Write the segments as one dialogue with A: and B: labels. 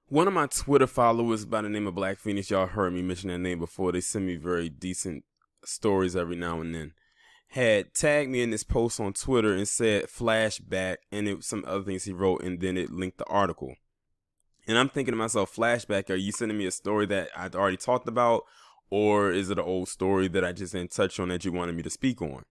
A: One of my Twitter followers by the name of Black Phoenix, y'all heard me mention that name before. They send me very decent stories every now and then. Had tagged me in this post on Twitter and said flashback, and it was some other things he wrote, and then it linked the article. And I'm thinking to myself, flashback, are you sending me a story that I'd already talked about, or is it an old story that I just didn't touch on that you wanted me to speak on?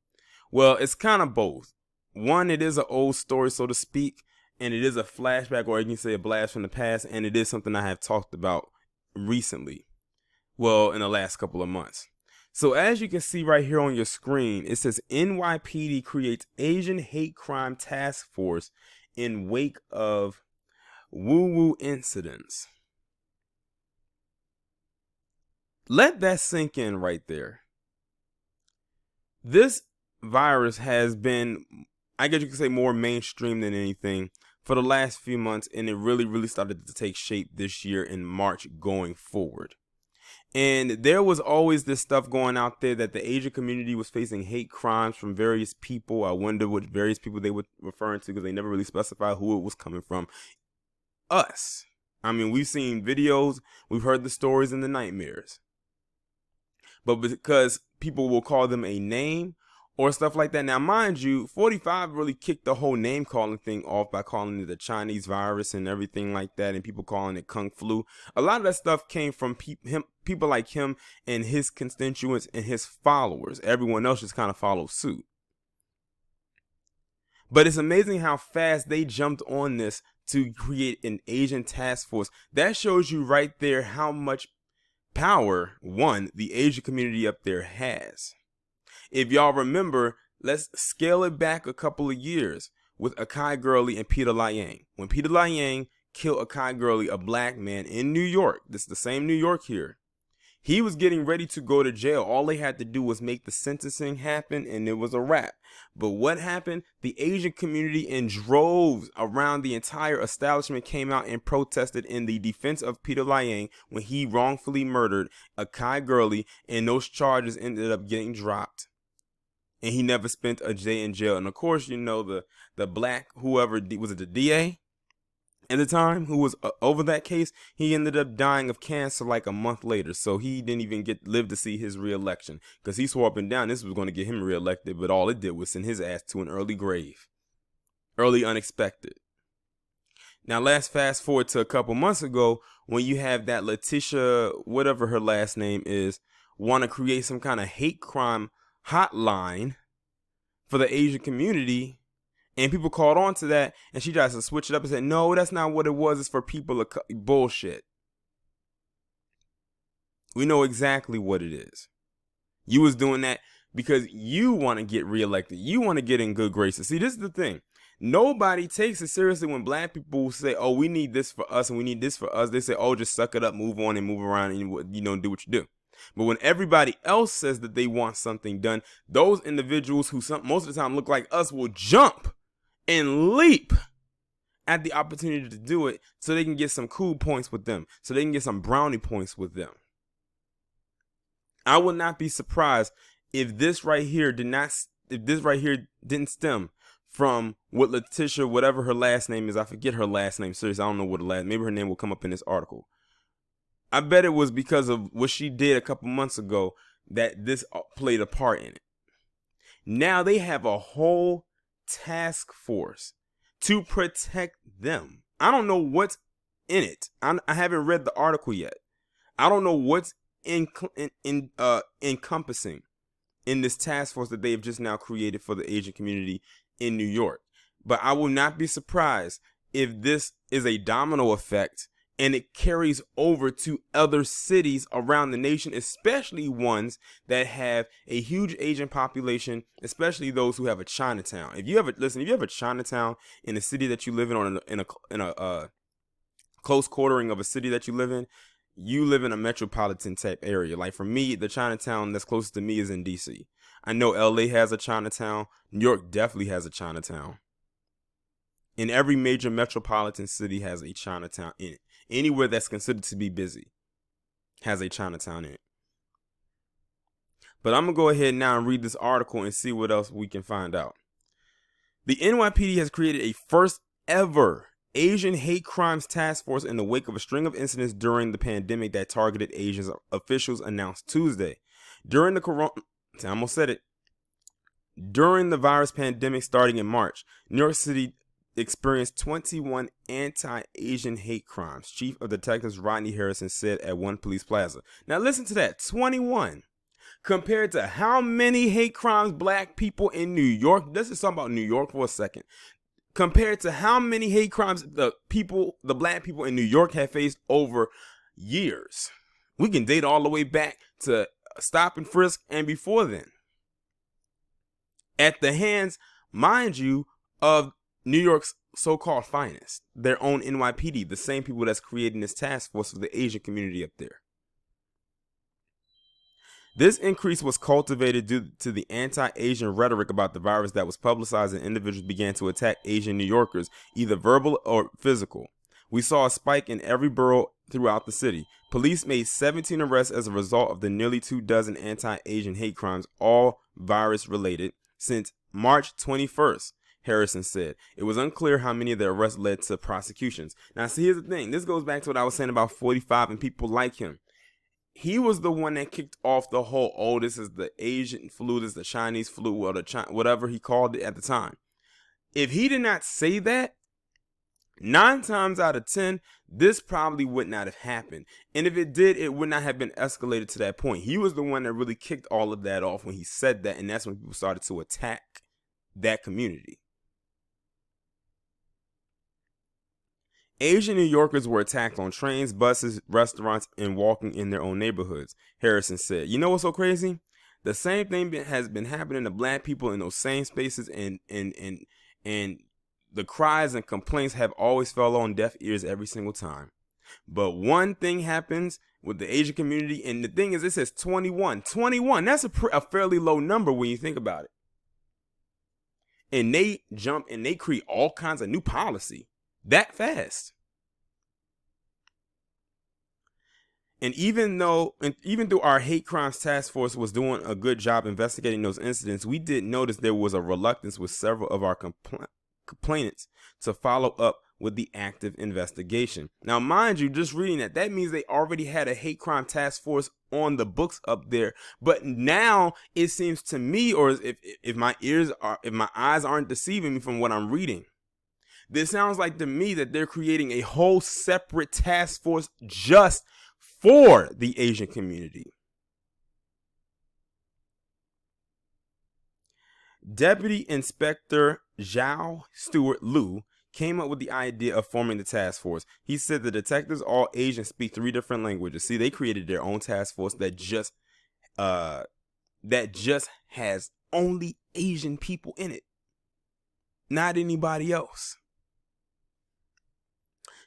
A: Well, it's kind of both. One, it is an old story, so to speak, and it is a flashback, or you can say a blast from the past, and it is something I have talked about recently. Well, in the last couple of months. So as you can see right here on your screen, it says NYPD creates Asian hate crime task force in wake of woo-woo incidents. Let that sink in right there. This virus has been, I guess you could say, more mainstream than anything for the last few months, and it really started to take shape this year in March going forward. And there was always this stuff going out there that the Asian community was facing hate crimes from various people. I wonder what various people they were referring to, because they never really specified who it was coming from. Us. I mean, we've seen videos, we've heard the stories and the nightmares. But because people will call them a name or stuff like that. Now, mind you, 45 really kicked the whole name calling thing off by calling it the Chinese virus and everything like that, and people calling it Kung Flu. A lot of that stuff came from people like him and his constituents and his followers. Everyone else just kind of followed suit. But it's amazing how fast they jumped on this to create an Asian task force. That shows you right there how much power, one, the Asian community up there has. If y'all remember, let's scale it back a couple of years with Akai Gurley and Peter Liang. When Peter Liang killed Akai Gurley, a black man in New York, this is the same New York here, he was getting ready to go to jail. All they had to do was make the sentencing happen, and it was a wrap. But what happened? The Asian community in droves around the entire establishment came out and protested in the defense of Peter Liang when he wrongfully murdered Akai Gurley, and those charges ended up getting dropped. And he never spent a day in jail. And of course, you know, the black, whoever, was it the DA at the time, who was over that case, he ended up dying of cancer like a month later. So he didn't even live to see his reelection, because he swore up and down this was going to get him reelected. But all it did was send his ass to an early grave. Early unexpected. Now, let's fast forward to a couple months ago when you have that Letitia, whatever her last name is, want to create some kind of hate crime hotline for the Asian community, and people called on to that, and she tries to switch it up and said, no, that's not what it was. It's for people. Bullshit. We know exactly what it is. You was doing that because you want to get reelected. You want to get in good graces. See, this is the thing. Nobody takes it seriously when black people say, oh, we need this for us and we need this for us. They say, oh, just suck it up, move on and move around and, do what you do. But when everybody else says that they want something done, those individuals who most of the time look like us will jump and leap at the opportunity to do it so they can get some cool points with them, so they can get some brownie points with them. I would not be surprised if this right here didn't stem from what Letitia, whatever her last name is. I forget her last name. Seriously, I don't know what maybe her name will come up in this article. I bet it was because of what she did a couple months ago that this played a part in it. Now they have a whole task force to protect them. I don't know what's in it. I haven't read the article yet. I don't know what's encompassing in this task force that they have just now created for the Asian community in New York. But I will not be surprised if this is a domino effect and it carries over to other cities around the nation, especially ones that have a huge Asian population, especially those who have a Chinatown. If you have a Chinatown in a city that you live in, or in a close quartering of a city that you live in a metropolitan type area. Like for me, the Chinatown that's closest to me is in DC. I know LA has a Chinatown. New York definitely has a Chinatown. And every major metropolitan city has a Chinatown in it. Anywhere that's considered to be busy has a Chinatown in it. But I'm going to go ahead now and read this article and see what else we can find out. The NYPD has created a first ever Asian Hate Crimes Task Force in the wake of a string of incidents during the pandemic that targeted Asians, officials announced Tuesday. During the virus pandemic starting in March, New York City experienced 21 anti-Asian hate crimes, Chief of Detectives Rodney Harrison said at one police plaza. Now listen to that, 21. Compared to how many hate crimes black people in New York, let's just talk about New York for a second. Compared to how many hate crimes the black people in New York have faced over years. We can date all the way back to stop and frisk and before then. At the hands, mind you, of New York's so-called finest, their own NYPD, the same people that's creating this task force for the Asian community up there. This increase was cultivated due to the anti-Asian rhetoric about the virus that was publicized, and individuals began to attack Asian New Yorkers, either verbal or physical. We saw a spike in every borough throughout the city. Police made 17 arrests as a result of the nearly 24 anti-Asian hate crimes, all virus-related, since March 21st, Harrison said. It was unclear how many of the arrests led to prosecutions. Now, see, here's the thing. This goes back to what I was saying about 45 and people like him. He was the one that kicked off the whole, this is the Asian flu, this is the Chinese flu, or whatever he called it at the time. If he did not say that, 9 times out of 10, this probably would not have happened. And if it did, it would not have been escalated to that point. He was the one that really kicked all of that off when he said that, and that's when people started to attack that community. Asian New Yorkers were attacked on trains, buses, restaurants, and walking in their own neighborhoods, Harrison said. You know what's so crazy? The same thing has been happening to black people in those same spaces, and the cries and complaints have always fell on deaf ears every single time. But one thing happens with the Asian community, and the thing is, it says 21. 21, that's a fairly low number when you think about it. And they jump and they create all kinds of new policy that fast. And even though our hate crimes task force was doing a good job investigating those incidents, we did notice there was a reluctance with several of our complainants to follow up with the active investigation. Now, mind you, just reading that means they already had a hate crime task force on the books up there. But now it seems to me, or if my eyes aren't deceiving me from what I'm reading, this sounds like to me that they're creating a whole separate task force just for the Asian community. Deputy Inspector Zhao Stewart Liu came up with the idea of forming the task force. He said the detectives, all Asians, speak 3 different languages. See, they created their own task force that just has only Asian people in it, not anybody else.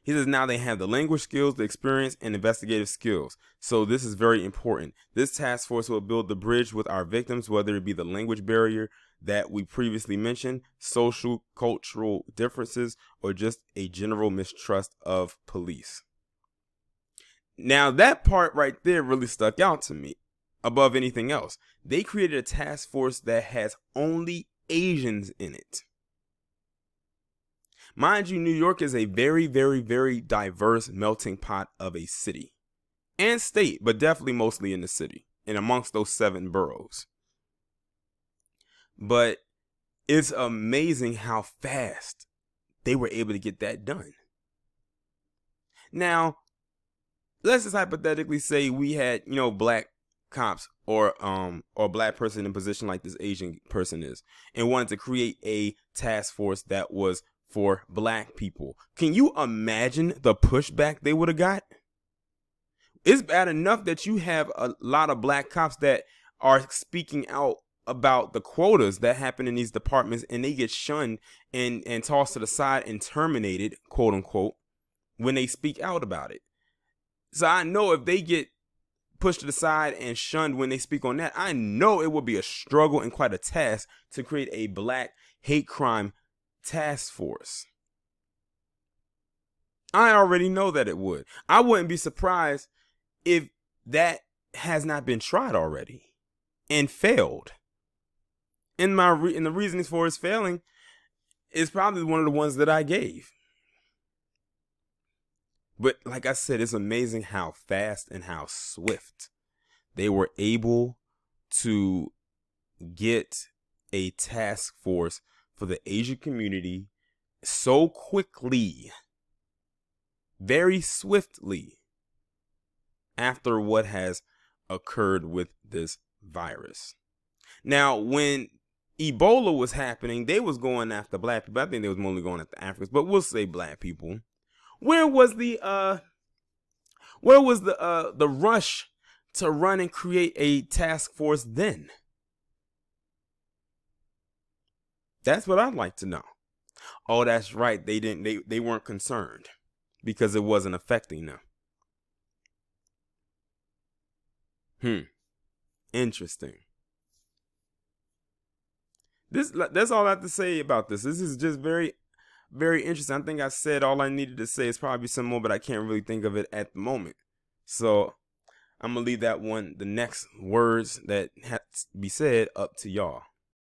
A: He says now they have the language skills, the experience, and investigative skills. So this is very important. This task force will build the bridge with our victims, whether it be the language barrier that we previously mentioned, social, cultural differences, or just a general mistrust of police. Now that part right there really stuck out to me above anything else. They created a task force that has only Asians in it. Mind you, New York is a very, very, very diverse melting pot of a city and state, but definitely mostly in the city and amongst those 7 boroughs. But it's amazing how fast they were able to get that done. Now, let's just hypothetically say we had, black cops or black person in a position like this Asian person is, and wanted to create a task force that was for black people. Can you imagine the pushback they would have got? It's bad enough that you have a lot of black cops that are speaking out about the quotas that happen in these departments, and they get shunned and tossed to the side and terminated, quote unquote, when they speak out about it. So I know if they get pushed to the side and shunned when they speak on that, I know it will be a struggle and quite a task to create a black hate crime task force. I already know that it would. I wouldn't be surprised if that has not been tried already and failed. And the reasons for its failing is probably one of the ones that I gave. But like I said, it's amazing how fast and how swift they were able to get a task force for the Asian community so quickly, very swiftly, after what has occurred with this virus. Now, when Ebola was happening, they was going after black people. I think they was mostly going after Africans, but we'll say black people. Where was the rush to run and create a task force then? That's what I'd like to know. Oh, that's right. They weren't concerned because it wasn't affecting them. Interesting. That's all I have to say about this. This is just very, very interesting. I think I said all I needed to say. It's probably some more, but I can't really think of it at the moment. So I'm gonna leave that one, the next words that have to be said, up to y'all.